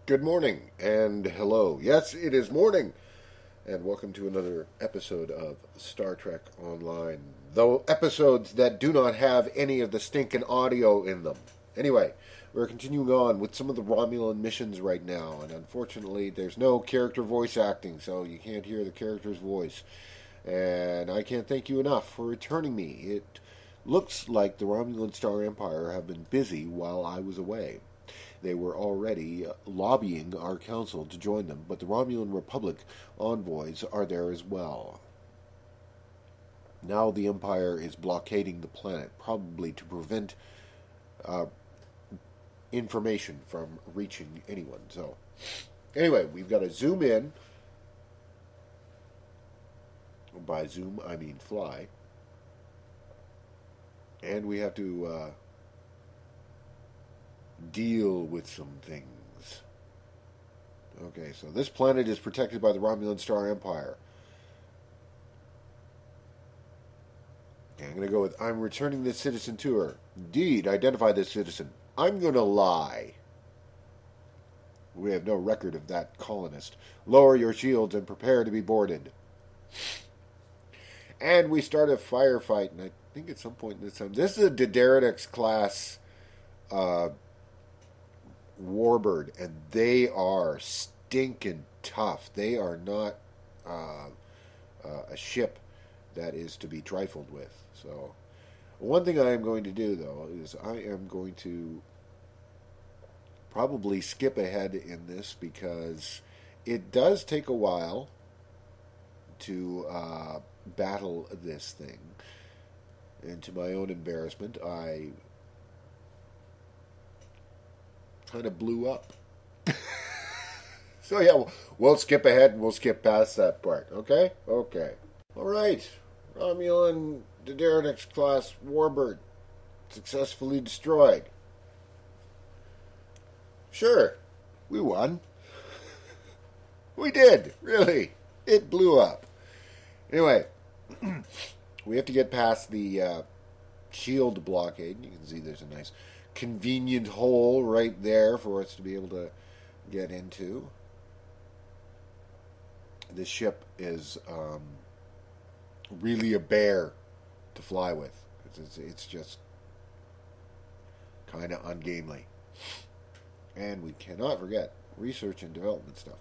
Good morning and hello. Yes, it is morning, and welcome to another episode of Star Trek Online. Though episodes that do not have any of the stinking audio in them. Anyway, we're continuing on with some of the Romulan missions right now, and unfortunately, there's no character voice acting, so you can't hear the character's voice. And I can't thank you enough for returning me. It looks like the Romulan Star Empire have been busy while I was away. They were already lobbying our council to join them, but the Romulan Republic envoys are there as well. Now the Empire is blockading the planet, probably to prevent uh, information from reaching anyone. So, anyway, we've got to zoom in. By zoom, I mean fly. And we have to deal with some things. Okay, so this planet is protected by the Romulan Star Empire. Okay, I'm going to go with, I'm returning this citizen to her. Indeed, identify this citizen. I'm going to lie. We have no record of that colonist. Lower your shields and prepare to be boarded. And we start a firefight, and I think at some point in this time, this is a Diderix class Warbird, and they are stinking tough. They are not a ship that is to be trifled with. So, one thing I am going to do, though, is I am going to probably skip ahead in this because it does take a while to battle this thing. And to my own embarrassment, I kind of blew up. So yeah, we'll skip ahead and we'll skip past that part. Okay? Okay. All right. Romulan Diderix class Warbird successfully destroyed. Sure, we won. We did, really. It blew up. Anyway, we have to get past the shield blockade. You can see there's a nice convenient hole right there for us to be able to get into. This ship is really a bear to fly with. It's just kind of ungainly. And we cannot forget research and development stuff.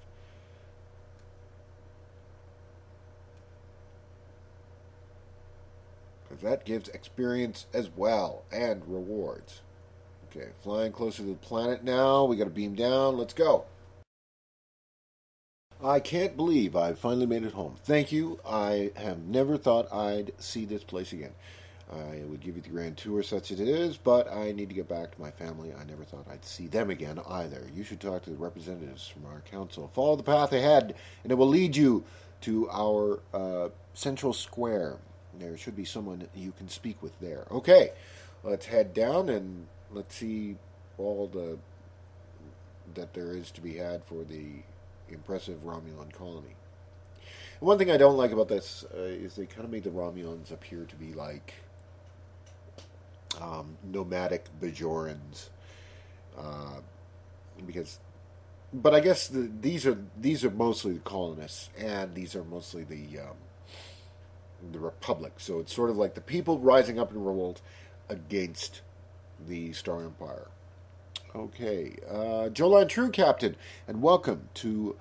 Because that gives experience as well and rewards. Okay, flying closer to the planet now. We got to beam down. Let's go. I can't believe I've finally made it home. Thank you. I have never thought I'd see this place again. I would give you the grand tour such as it is, but I need to get back to my family. I never thought I'd see them again either. You should talk to the representatives from our council. Follow the path ahead, and it will lead you to our central square. There should be someone you can speak with there. Okay, let's head down and let's see all that there is to be had for the impressive Romulan colony. And one thing I don't like about this is they kind of made the Romulans appear to be like nomadic Bajorans, but I guess these are mostly the colonists, and these are mostly the Republic. So it's sort of like the people rising up in revolt against the Star Empire. Okay, Jolan True Captain, and welcome to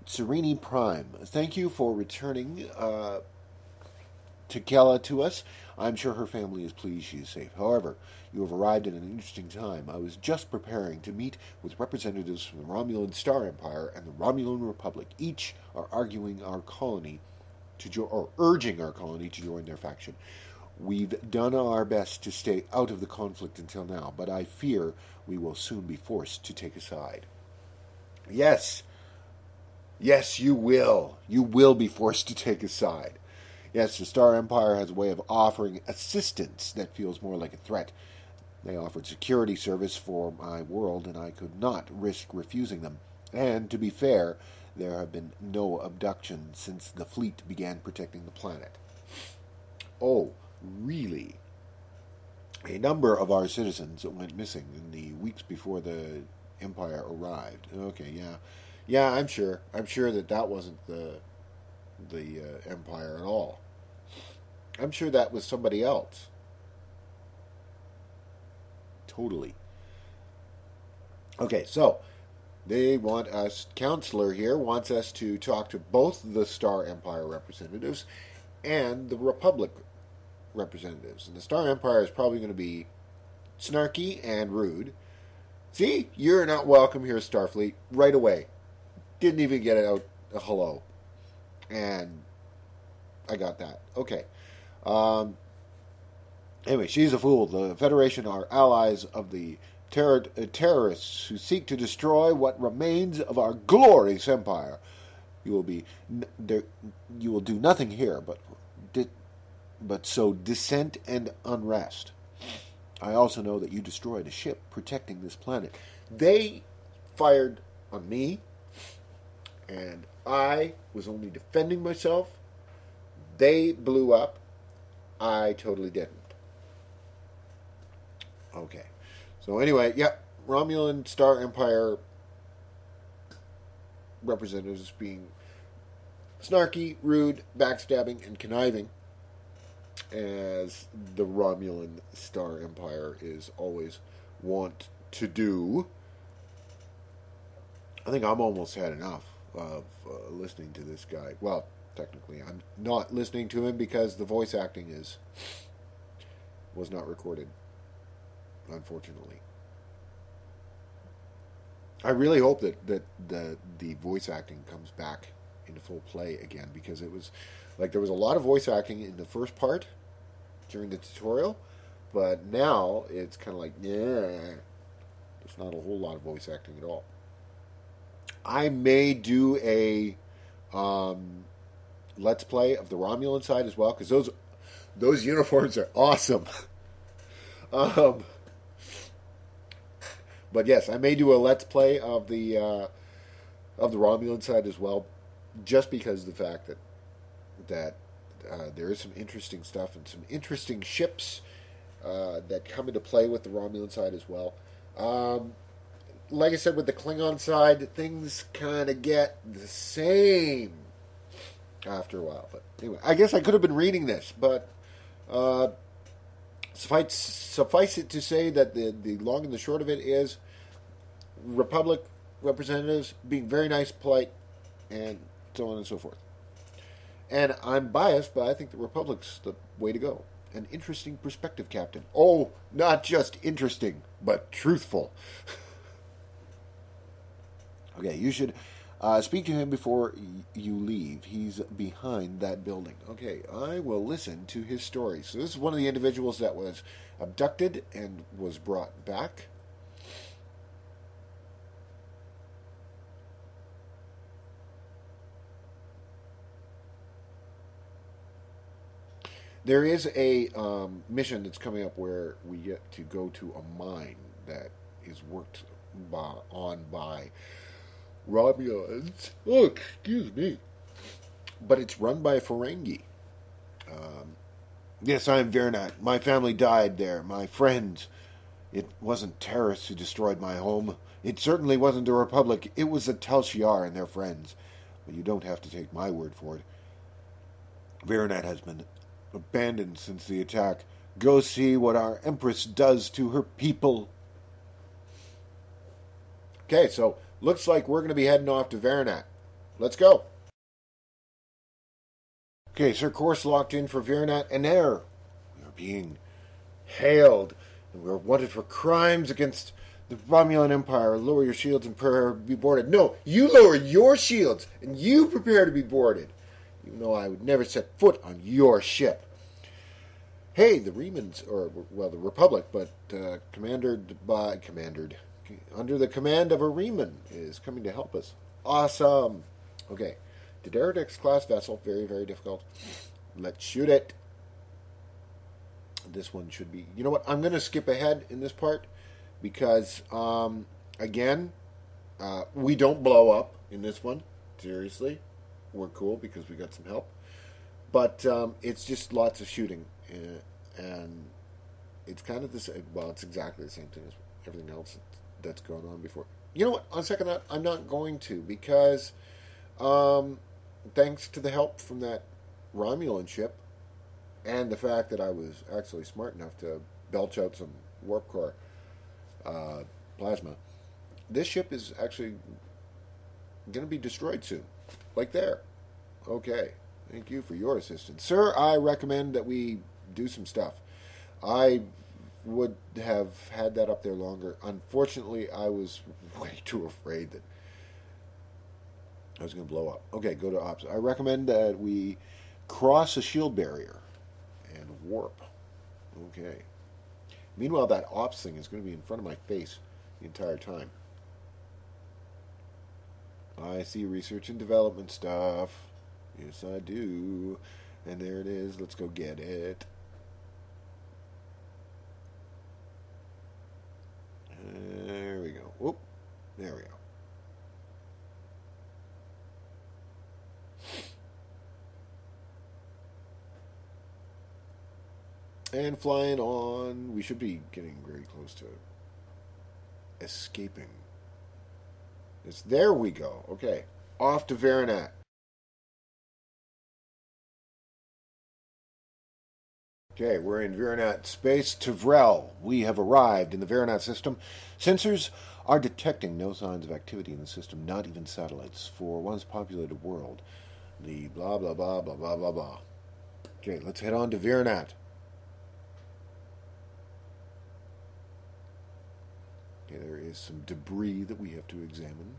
Serene Prime. Thank you for returning Tikela to us. I'm sure her family is pleased she is safe. However, you have arrived at an interesting time. I was just preparing to meet with representatives from the Romulan Star Empire and the Romulan Republic. Each are arguing our colony or urging our colony to join their faction. We've done our best to stay out of the conflict until now, but I fear we will soon be forced to take a side. Yes. Yes, you will. You will be forced to take a side. Yes, the Star Empire has a way of offering assistance that feels more like a threat. They offered security service for my world, and I could not risk refusing them. And, to be fair, there have been no abductions since the fleet began protecting the planet. Oh, really? A number of our citizens went missing in the weeks before the Empire arrived. Okay, yeah. Yeah, I'm sure. I'm sure that wasn't the Empire at all. I'm sure that was somebody else. Totally. Okay, so they want us, Counselor here wants us to talk to both the Star Empire representatives and the Republic representatives. And the Star Empire is probably going to be snarky and rude. See, you're not welcome here, Starfleet. Right away. Didn't even get out a hello. And I got that. Okay. Anyway, she's a fool. The Federation are allies of the terrorists who seek to destroy what remains of our glorious empire. You will do nothing here but sow dissent and unrest. I also know that you destroyed a ship protecting this planet. They fired on me, and I was only defending myself. They blew up. I totally didn't. Okay. So anyway, Romulan Star Empire representatives being snarky, rude, backstabbing, and conniving, as the Romulan Star Empire is always wont to do. I think I'm almost had enough of listening to this guy. Well, technically, I'm not listening to him because the voice acting was not recorded, unfortunately. I really hope that the voice acting comes back into full play again, because it was like there was a lot of voice acting in the first part during the tutorial, but now it's kind of like, yeah, there's not a whole lot of voice acting at all. I may do a let's play of the Romulan side as well, because those uniforms are awesome. But yes, I may do a let's play of the Romulan side as well, just because of the fact that there is some interesting stuff and some interesting ships that come into play with the Romulan side as well. Like I said, with the Klingon side, things kind of get the same after a while. But anyway, I guess I could have been reading this, but suffice it to say that the long and the short of it is Republic representatives being very nice, polite, and so on and so forth. And I'm biased, but I think the Republic's the way to go. An interesting perspective, Captain. Oh, not just interesting, but truthful. Okay, you should speak to him before you leave. He's behind that building. Okay, I will listen to his story. So this is one of the individuals that was abducted and was brought back. There is a mission that's coming up where we get to go to a mine that is worked on by Romulans. Oh, excuse me. But it's run by a Ferengi. Yes, I am Vernat. My family died there. My friends. It wasn't terrorists who destroyed my home. It certainly wasn't the Republic. It was the Tal Shiar and their friends. But you don't have to take my word for it. Vernat has been abandoned since the attack. Go see what our Empress does to her people. Okay, so looks like we're going to be heading off to Vernat. Let's go. Okay, sir, course locked in for Vernat and Air. We are being hailed, and we are wanted for crimes against the Romulan Empire. Lower your shields and prepare to be boarded. No, you lower your shields, and you prepare to be boarded. You know I would never set foot on your ship. Hey, the Remans, the Republic, but under the command of a Reman is coming to help us. Awesome. Okay. The Derritex class vessel, very, very difficult. Let's shoot it. This one should be... You know what? I'm going to skip ahead in this part because, again, we don't blow up in this one. Seriously. We're cool because we got some help. But it's just lots of shooting. And it's kind of the same... Well, it's exactly the same thing as everything else that's gone on before. You know what? On second thought, I'm not going to because, um, thanks to the help from that Romulan ship and the fact that I was actually smart enough to belch out some warp core uh, plasma, this ship is actually going to be destroyed soon. Like there. Okay. Thank you for your assistance. Sir, I recommend that we do some stuff. I would have had that up there longer. Unfortunately, I was way too afraid that I was going to blow up. Okay, go to ops. I recommend that we cross a shield barrier and warp. Okay. Meanwhile, that ops thing is going to be in front of my face the entire time. I see research and development stuff. Yes, I do. And there it is. Let's go get it. There we go. Whoop. There we go. And flying on. We should be getting very close to escaping. There we go. Okay. Off to Veronat. Okay, we're in Veronat space. Tavrel, we have arrived in the Veronat system. Sensors are detecting no signs of activity in the system, not even satellites, for once populated world. The blah, blah, blah, blah, blah, blah, blah. Okay, let's head on to Veronat. Okay, there is some debris that we have to examine.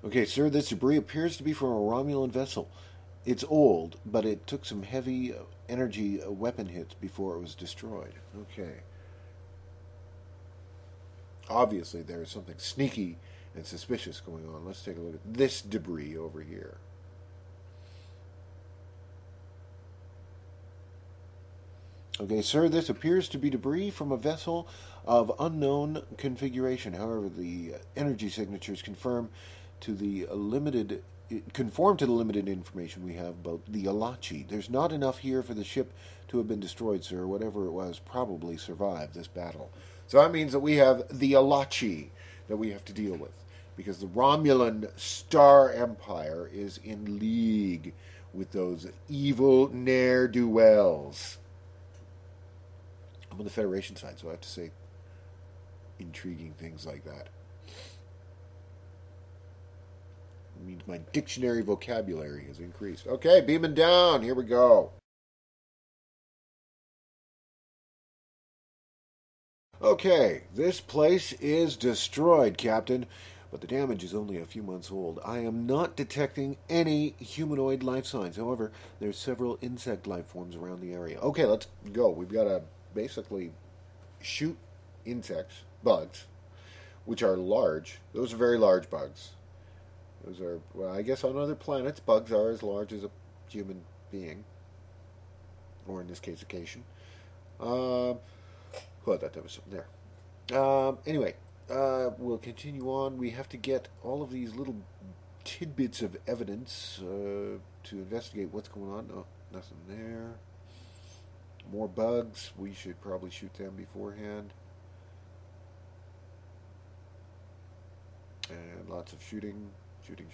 Okay, sir, this debris appears to be from a Romulan vessel. It's old, but it took some heavy energy weapon hits before it was destroyed. Okay. Obviously, there is something sneaky and suspicious going on. Let's take a look at this debris over here. Okay, sir, this appears to be debris from a vessel of unknown configuration. However, the energy signatures conform to the limited information we have about the Alachi. There's not enough here for the ship to have been destroyed, sir. Whatever it was probably survived this battle. So that means that we have the Alachi that we have to deal with, because the Romulan Star Empire is in league with those evil ne'er-do-wells. I'm on the Federation side, so I have to say intriguing things like that. It means my dictionary vocabulary has increased. Okay, beaming down. Here we go. Okay, this place is destroyed, Captain, but the damage is only a few months old. I am not detecting any humanoid life signs. However, there's several insect life forms around the area. Okay, let's go. We've got to basically shoot insects, bugs, which are large. Those are very large bugs. Those are, well, I guess on other planets, bugs are as large as a human being, or in this case, a Cation. Oh, I thought there was something there. Anyway, we'll continue on. We have to get all of these little tidbits of evidence to investigate what's going on. Oh, nothing there. More bugs. We should probably shoot them beforehand. And lots of shooting. Shooting.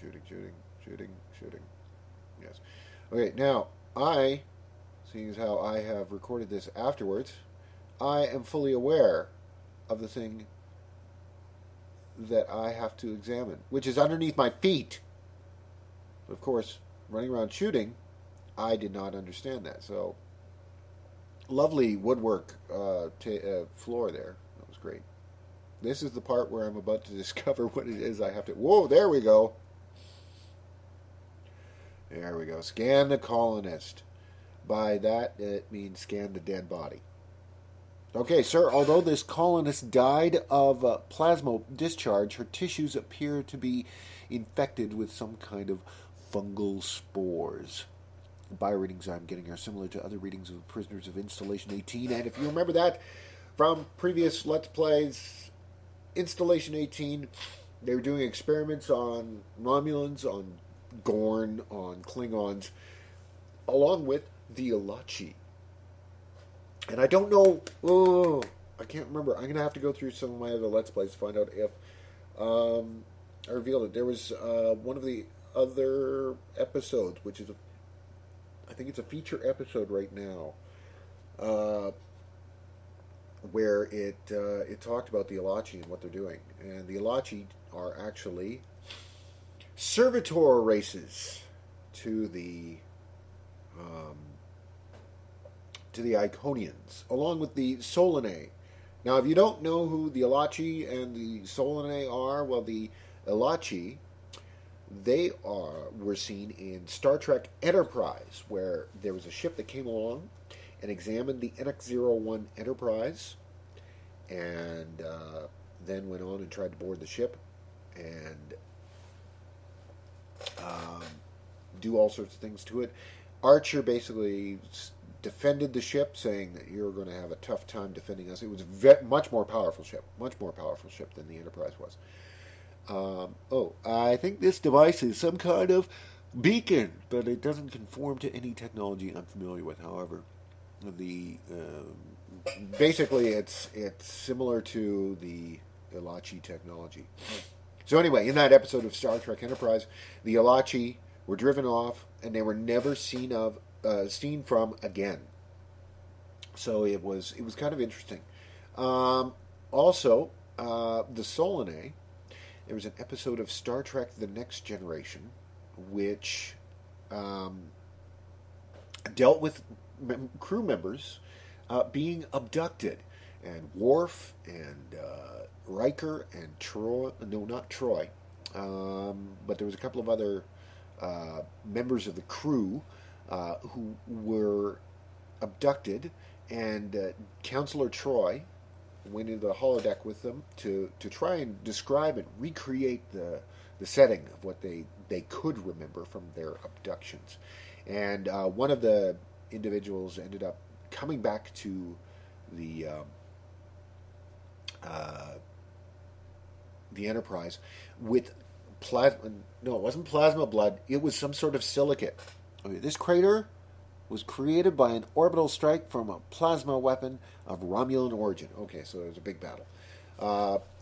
Yes. Okay, now, seeing as how I have recorded this afterwards, I am fully aware of the thing that I have to examine, which is underneath my feet. Of course, running around shooting, I did not understand that. So, lovely woodwork floor there. That was great. This is the part where I'm about to discover what it is I have to... Whoa, there we go. There we go. Scan the colonist. By that, it means scan the dead body. Okay, sir, although this colonist died of plasma discharge, her tissues appear to be infected with some kind of fungal spores. The bioreadings I'm getting are similar to other readings of prisoners of Installation 18, and if you remember that from previous Let's Plays, Installation 18, they were doing experiments on Romulans, on Gorn, on Klingons, along with the Elachi. And I don't know. Oh, I can't remember. I'm gonna have to go through some of my other Let's Plays to find out if I revealed it. There was one of the other episodes, which is I think it's a feature episode right now, where it talked about the Elachi and what they're doing. And the Elachi are actually servitor races to the Iconians, along with the Solanae. Now, if you don't know who the Elachi and the Solanae are, well, the Elachi, were seen in Star Trek Enterprise, where there was a ship that came along and examined the NX-01 Enterprise, and then went on and tried to board the ship and do all sorts of things to it. Archer basically defended the ship, saying that you're going to have a tough time defending us. It was a much more powerful ship than the Enterprise was. I think this device is some kind of beacon, but it doesn't conform to any technology I'm familiar with. However, basically it's similar to the Elachi technology. So anyway, in that episode of Star Trek Enterprise, the Elachi were driven off, and they were never seen from again. So it was kind of interesting. Also, the Solanae. There was an episode of Star Trek: The Next Generation, which dealt with crew members being abducted, and Worf and Riker and Troy. No, not Troy. But there was a couple of other members of the crew who were abducted, and Counselor Troy went into the holodeck with them to try and describe and recreate the setting of what they could remember from their abductions. And one of the individuals ended up coming back to the Enterprise with plasma. No, it wasn't plasma blood. It was some sort of silicate. Okay, this crater was created by an orbital strike from a plasma weapon of Romulan origin. Okay, so there was a big battle.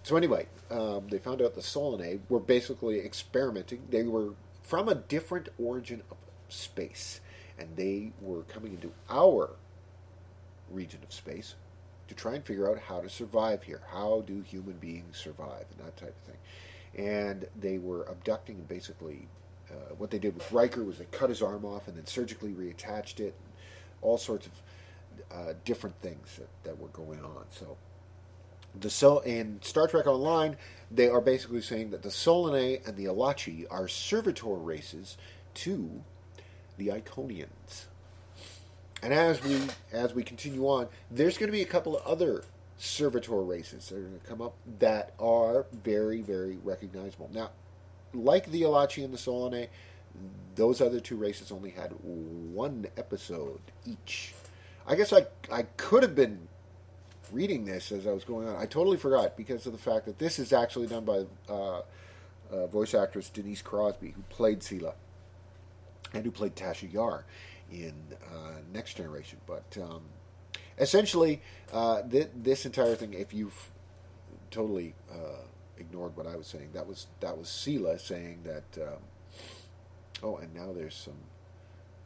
So anyway, they found out the Solanae were basically experimenting. They were from a different origin of space, and they were coming into our region of space to try and figure out how to survive here. How do human beings survive, and that type of thing. And they were abducting, and basically what they did with Riker was they cut his arm off and then surgically reattached it, and all sorts of different things that were going on. So in Star Trek Online, they are basically saying that the Solanae and the Elachi are servitor races to the Iconians. And as we continue on, there's going to be a couple of other servitor races that are going to come up that are very, very recognizable. Now, like the Elachi and the Solanae, those other two races only had one episode each. I guess I could have been reading this as I was going on. I totally forgot because of the fact that this is actually done by voice actress Denise Crosby, who played Sela and who played Tasha Yar in Next Generation. But essentially, this entire thing, if you've totally ignored what I was saying, that was Sela saying that. And now there's some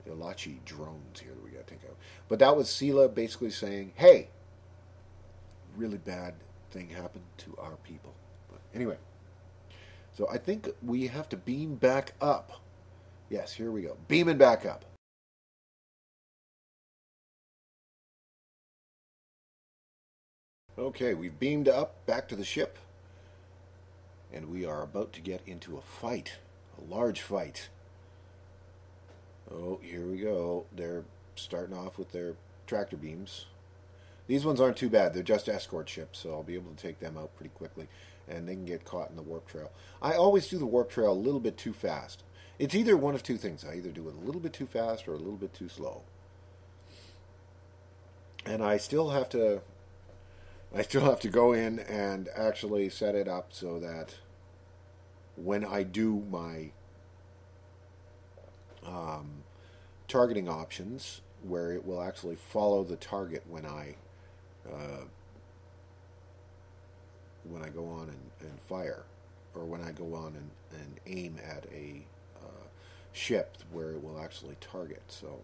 Elachi drones here that we got to take out. But that was Sela basically saying, "Hey, really bad thing happened to our people." But anyway, so I think we have to beam back up. Yes, here we go, beaming back up. Okay, we've beamed up back to the ship, and we are about to get into a fight, a large fight. Oh, here we go. They're starting off with their tractor beams. These ones aren't too bad. They're just escort ships, so I'll be able to take them out pretty quickly, and they can get caught in the warp trail. I always do the warp trail a little bit too fast. It's either one of two things. I either do it a little bit too fast or a little bit too slow. And I still have to go in and actually set it up so that when I do my targeting options where it will actually follow the target uh, when I go on and fire, or when I go on and aim at a ship where it will actually target. So,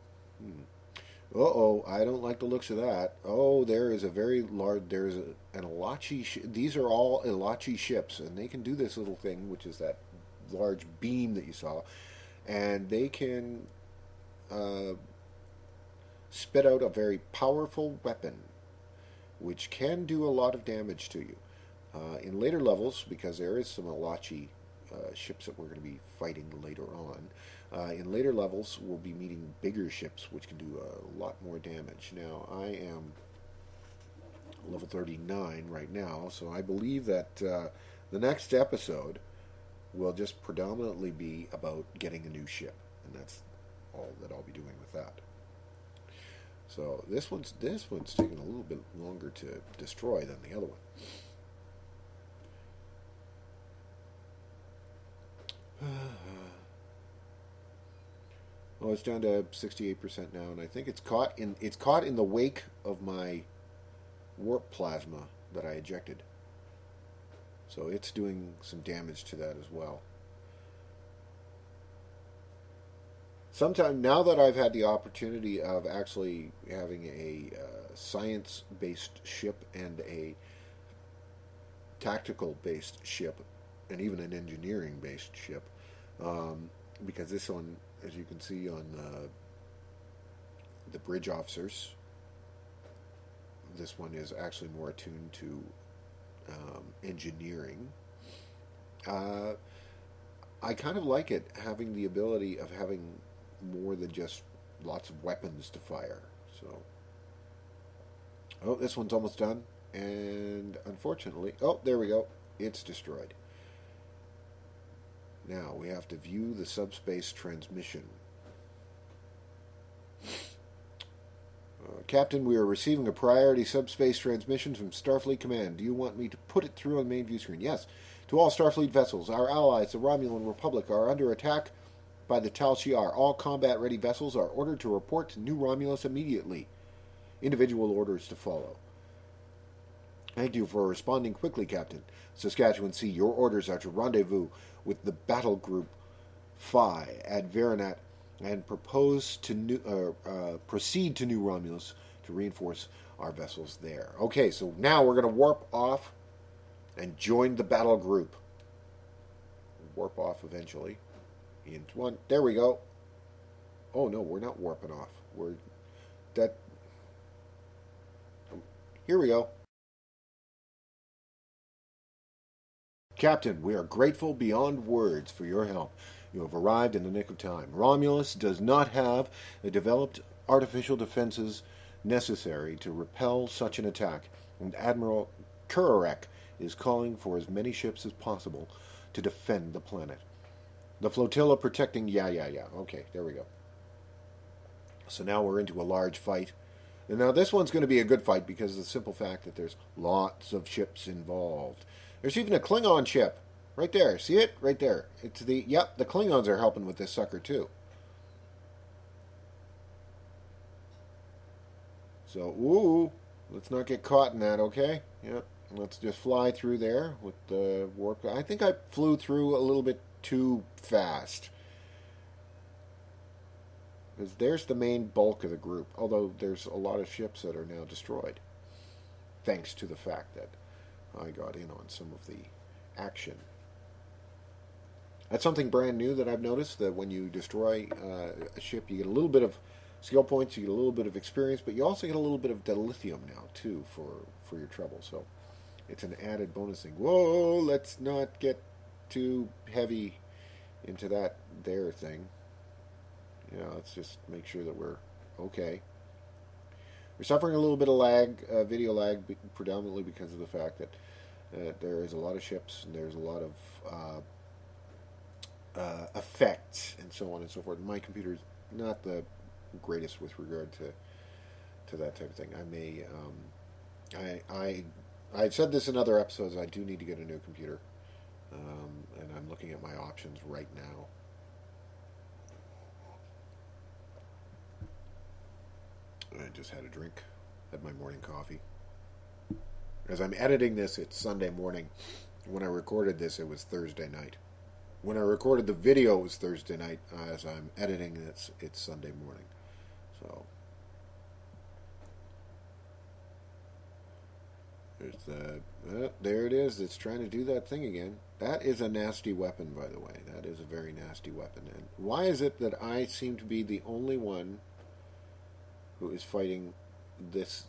uh-oh, I don't like the looks of that. Oh, there is a very large, there's an Elachi, these are all Elachi ships, and they can do this little thing, which is that large beam that you saw, and they can spit out a very powerful weapon, which can do a lot of damage to you. In later levels, because there is some Elachi ships that we're going to be fighting later on, in later levels we'll be meeting bigger ships which can do a lot more damage. Now, I am level 39 right now, so I believe that the next episode will just predominantly be about getting a new ship, and that's all that I'll be doing with that. So this one's taking a little bit longer to destroy than the other one. Oh, it's down to 68% now, and I think it's caught in the wake of my warp plasma that I ejected. So it's doing some damage to that as well. Sometime now that I've had the opportunity of actually having a science-based ship and a tactical-based ship, and even an engineering-based ship, because this one, as you can see on the bridge officers, this one is actually more attuned to engineering. I kind of like it, having the ability of having more than just lots of weapons to fire. So, oh, this one's almost done, and unfortunately, oh, there we go, it's destroyed. Now we have to view the subspace transmission. Captain, we are receiving a priority subspace transmission from Starfleet Command. Do you want me to put it through on the main view screen? Yes. To all Starfleet vessels, our allies, the Romulan Republic, are under attack by the Tal Shiar. All combat-ready vessels are ordered to report to New Romulus immediately. Individual orders to follow. Thank you for responding quickly, Captain. Saskatchewan C, your orders are to rendezvous with the battle group Phi at Veronat and proceed to New Romulus to reinforce our vessels there. Okay, so now we're going to warp off and join the battle group. Warp off eventually. Into one. There we go. Oh no, we're not warping off. Here we go. Captain, we are grateful beyond words for your help. You have arrived in the nick of time. Romulus does not have the developed artificial defenses necessary to repel such an attack, and Admiral Kurarek is calling for as many ships as possible to defend the planet. The flotilla protecting... Yeah. Okay, there we go. So now we're into a large fight. And now this one's going to be a good fight because of the simple fact that there's lots of ships involved. There's even a Klingon ship. Right there. See it? Right there. It's the... Yep, the Klingons are helping with this sucker too. So, ooh, let's not get caught in that, okay? Yep. Let's just fly through there with the warp. I think I flew through a little bit too fast. Because there's the main bulk of the group. Although there's a lot of ships that are now destroyed. Thanks to the fact that I got in on some of the action. That's something brand new that I've noticed, that when you destroy a ship, you get a little bit of skill points, you get a little bit of experience, but you also get a little bit of dilithium now, too, for your trouble. So it's an added bonus thing. Whoa, let's not get too heavy into that there thing. You know, let's just make sure that we're okay. We're suffering a little bit of lag, video lag, predominantly because of the fact that there is a lot of ships and there's a lot of effects and so on and so forth. My computer's not the greatest with regard to that type of thing. I've said this in other episodes. I do need to get a new computer, and I'm looking at my options right now. I just had a drink. Had my morning coffee. As I'm editing this, it's Sunday morning. When I recorded this, it was Thursday night. When I recorded the video, it was Thursday night. As I'm editing this, it's Sunday morning. So there's the... there it is. It's trying to do that thing again. That is a nasty weapon, by the way. That is a very nasty weapon. And why is it that I seem to be the only one who is fighting these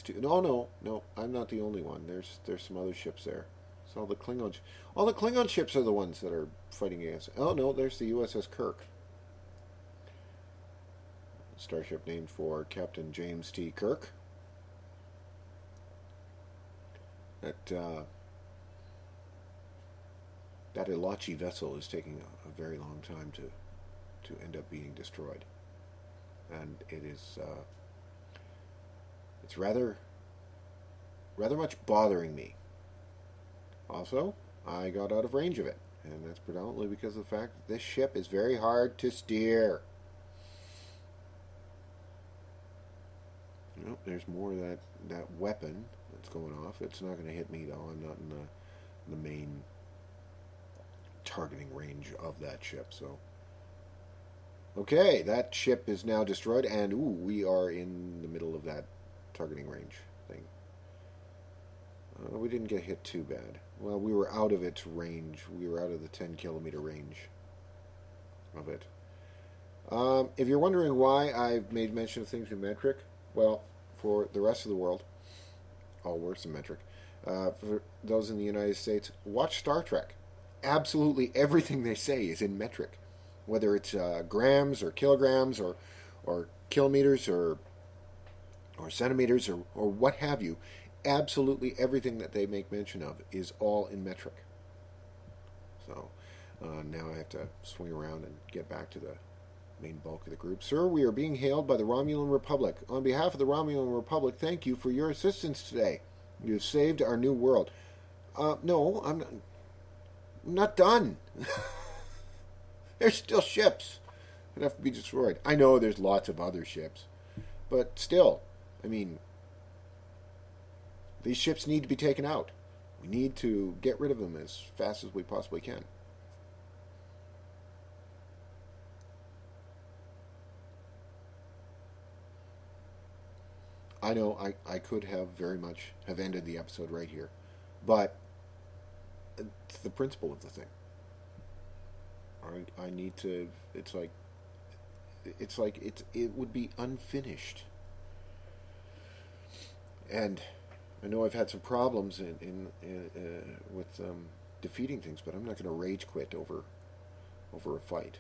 two? No, I'm not the only one. There's some other ships there. It's all the Klingon ships are the ones that are fighting against. Oh no, there's the USS Kirk. Starship named for Captain James T. Kirk. That Elachi vessel is taking a very long time to end up being destroyed, and it is it's rather much bothering me. Also, I got out of range of it, and that's predominantly because of the fact that this ship is very hard to steer. Nope, there's more of that weapon that's going off. It's not going to hit me though. I'm not in the main targeting range of that ship. So, okay, that ship is now destroyed, and we are in the middle of that targeting range thing. We didn't get hit too bad. Well, we were out of its range. We were out of the 10-kilometer range of it. If you're wondering why I've made mention of things in metric, well, for the rest of the world, all works in metric. For those in the United States, watch Star Trek. Absolutely everything they say is in metric, whether it's grams or kilograms or kilometers or centimeters or what have you. Absolutely everything that they make mention of is all in metric. So now I have to swing around and get back to the main bulk of the group. Sir, we are being hailed by the Romulan Republic. On behalf of the Romulan Republic, thank you for your assistance today. You have saved our new world. No, I'm not done. There's still ships that have to be destroyed. I know there's lots of other ships, but still, I mean, these ships need to be taken out. We need to get rid of them as fast as we possibly can. I know I could have very much have ended the episode right here, but it's the principle of the thing. I need to. It would be unfinished, and I know I've had some problems with defeating things, but I'm not going to rage quit over a fight.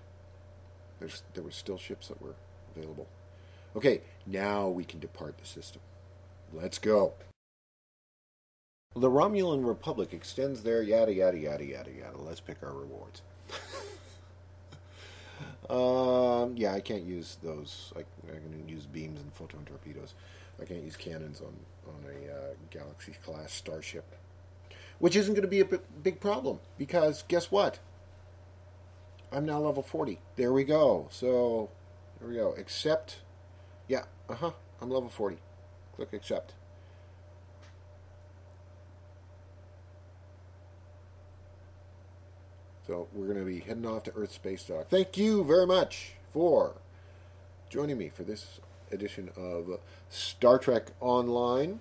There were still ships that were available. Okay, now we can depart the system. Let's go. The Romulan Republic extends their yada yada yada yada yada. Let's pick our rewards. Yeah, I can't use those. I'm going to use beams and photon torpedoes. I can't use cannons on a Galaxy-class starship. Which isn't going to be a big problem, because guess what? I'm now level 40. There we go. So, there we go. Accept. Yeah, I'm level 40. Click accept. So we're going to be heading off to Earth Space Dock. Thank you very much for joining me for this edition of Star Trek Online.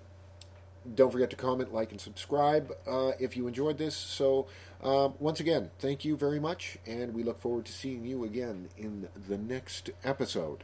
Don't forget to comment, like, and subscribe if you enjoyed this. So once again, thank you very much, and we look forward to seeing you again in the next episode.